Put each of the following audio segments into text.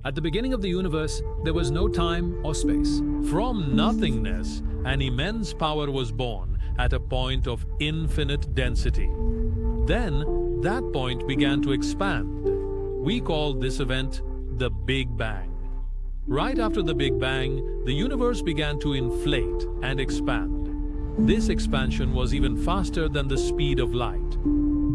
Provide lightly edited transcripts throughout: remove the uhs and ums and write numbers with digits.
At the beginning of the universe, there was no time or space. From nothingness, an immense power was born at a point of infinite density. Then, that point began to expand. We call this event the Big Bang. Right after the Big Bang, the universe began to inflate and expand. This expansion was even faster than the speed of light.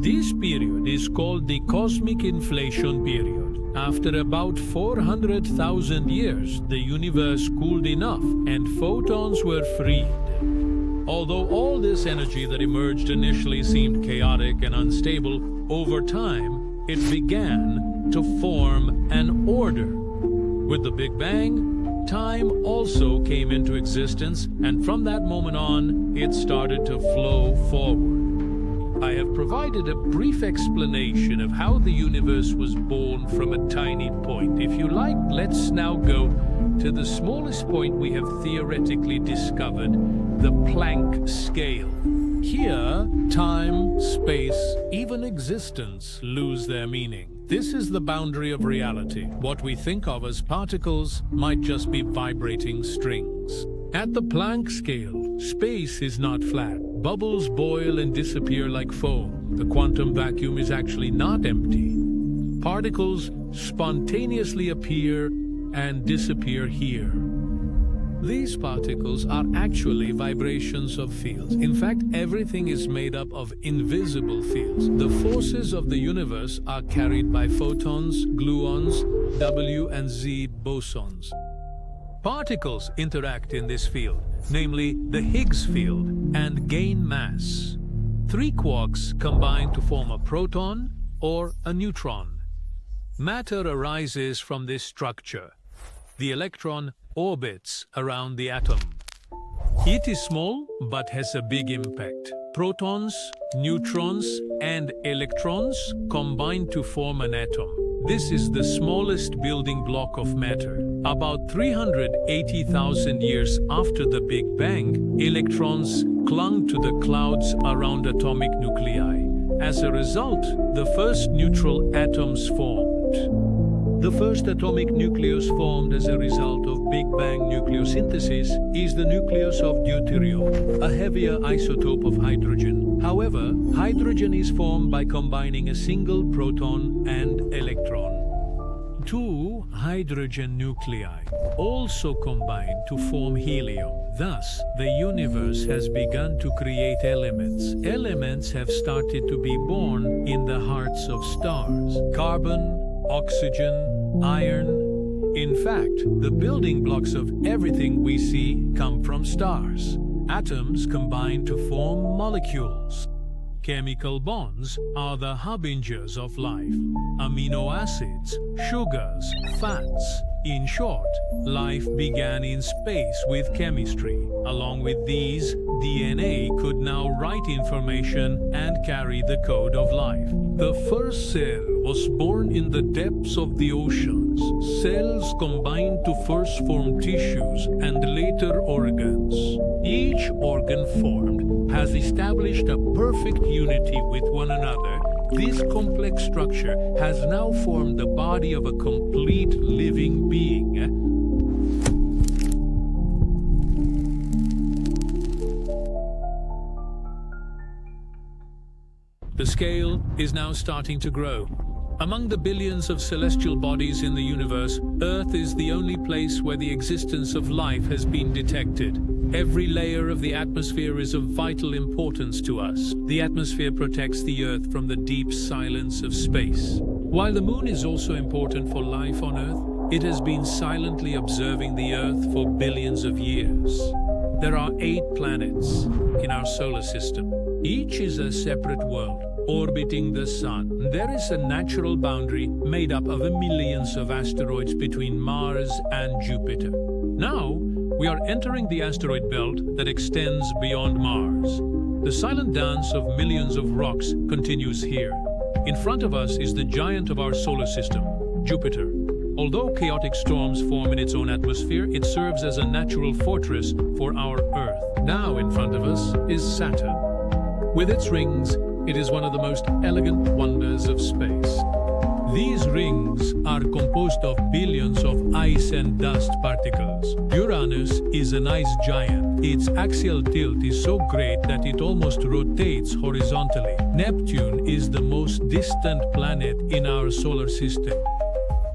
This period is called the cosmic inflation period. After about 400,000 years, the universe cooled enough and photons were freed. Although all this energy that emerged initially seemed chaotic and unstable, over time, it began to form an order. With the Big Bang, time also came into existence, and from that moment on, it started to flow forward. I have provided a brief explanation of how the universe was born from a tiny point. If you like, let's now go to the smallest point we have theoretically discovered, the Planck scale. Here, time, space, even existence lose their meaning. This is the boundary of reality. What we think of as particles might just be vibrating strings. At the Planck scale, space is not flat. Bubbles boil and disappear like foam. The quantum vacuum is actually not empty. Particles spontaneously appear and disappear here. These particles are actually vibrations of fields. In fact, everything is made up of invisible fields. The forces of the universe are carried by photons, gluons, W and Z bosons. Particles interact in this field, namely the Higgs field, and gain mass. Three quarks combine to form a proton or a neutron. Matter arises from this structure. The electron orbits around the atom. It is small but has a big impact. Protons, neutrons, and electrons combine to form an atom. This is the smallest building block of matter. About 380,000 years after the Big Bang, electrons clung to the clouds around atomic nuclei. As a result, the first neutral atoms formed. The first atomic nucleus formed as a result of Big Bang nucleosynthesis is the nucleus of deuterium, a heavier isotope of hydrogen. However, hydrogen is formed by combining a single proton and electron. Two hydrogen nuclei also combine to form helium. Thus, the universe has begun to create elements. Elements have started to be born in the hearts of stars. Carbon, oxygen, iron. In fact, the building blocks of everything we see come from stars. Atoms combine to form molecules. Chemical bonds are the harbingers of life. Amino acids, sugars, fats. In short, life began in space with chemistry. Along with these, DNA could now write information and carry the code of life. The first cell was born in the depths of the oceans. Cells combined to first form tissues and later organs. Each organ formed has established a perfect unity with one another. This complex structure has now formed the body of a complete living being. The scale is now starting to grow. Among the billions of celestial bodies in the universe, Earth is the only place where the existence of life has been detected. Every layer of the atmosphere is of vital importance to us. The atmosphere protects the Earth from the deep silence of space. While the Moon is also important for life on Earth, it has been silently observing the Earth for billions of years. There are 8 planets in our solar system. Each is a separate world, orbiting the Sun. There is a natural boundary made up of millions of asteroids between Mars and Jupiter. Now, we are entering the asteroid belt that extends beyond Mars. The silent dance of millions of rocks continues here. In front of us is the giant of our solar system, Jupiter. Although chaotic storms form in its own atmosphere, it serves as a natural fortress for our Earth. Now in front of us is Saturn. With its rings, it is one of the most elegant wonders of space. These rings are composed of billions of ice and dust particles. Uranus is an ice giant. Its axial tilt is so great that it almost rotates horizontally. Neptune is the most distant planet in our solar system.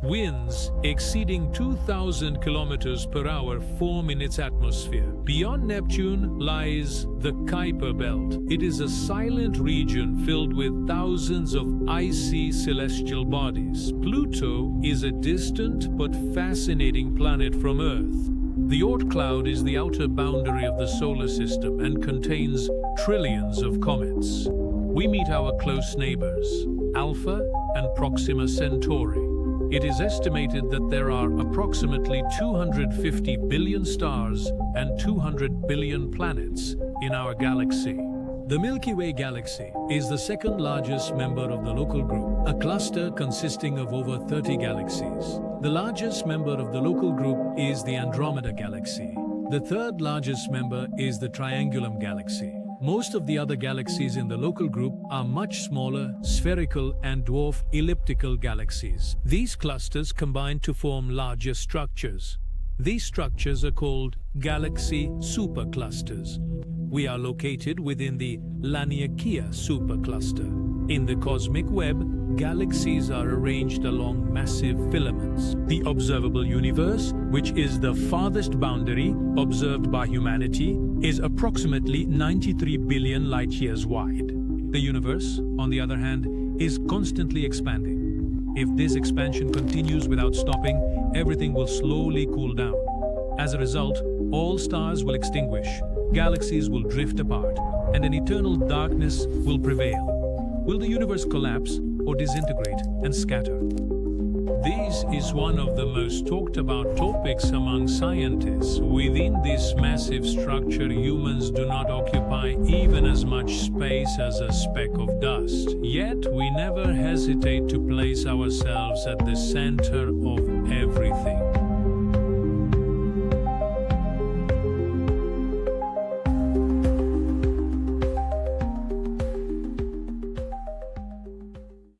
Winds exceeding 2,000 kilometers per hour form in its atmosphere. Beyond Neptune lies the Kuiper Belt. It is a silent region filled with thousands of icy celestial bodies. Pluto is a distant but fascinating planet from Earth. The Oort cloud is the outer boundary of the solar system and contains trillions of comets. We meet our close neighbors, Alpha and Proxima Centauri. It is estimated that there are approximately 250 billion stars and 200 billion planets in our galaxy. The Milky Way galaxy is the second largest member of the local group, a cluster consisting of over 30 galaxies. The largest member of the local group is the Andromeda galaxy. The third largest member is the Triangulum galaxy. Most of the other galaxies in the local group are much smaller, spherical and dwarf elliptical galaxies. These clusters combine to form larger structures. These structures are called galaxy superclusters. We are located within the Laniakea supercluster. In the cosmic web, galaxies are arranged along massive filaments. The observable universe, which is the farthest boundary observed by humanity, is approximately 93 billion light-years wide. The universe, on the other hand, is constantly expanding. If this expansion continues without stopping, everything will slowly cool down. As a result, all stars will extinguish, galaxies will drift apart, and an eternal darkness will prevail. Will the universe collapse or disintegrate and scatter? This is one of the most talked about topics among scientists. Within this massive structure, humans do not occupy even as much space as a speck of dust. Yet we never hesitate to place ourselves at the center of everything.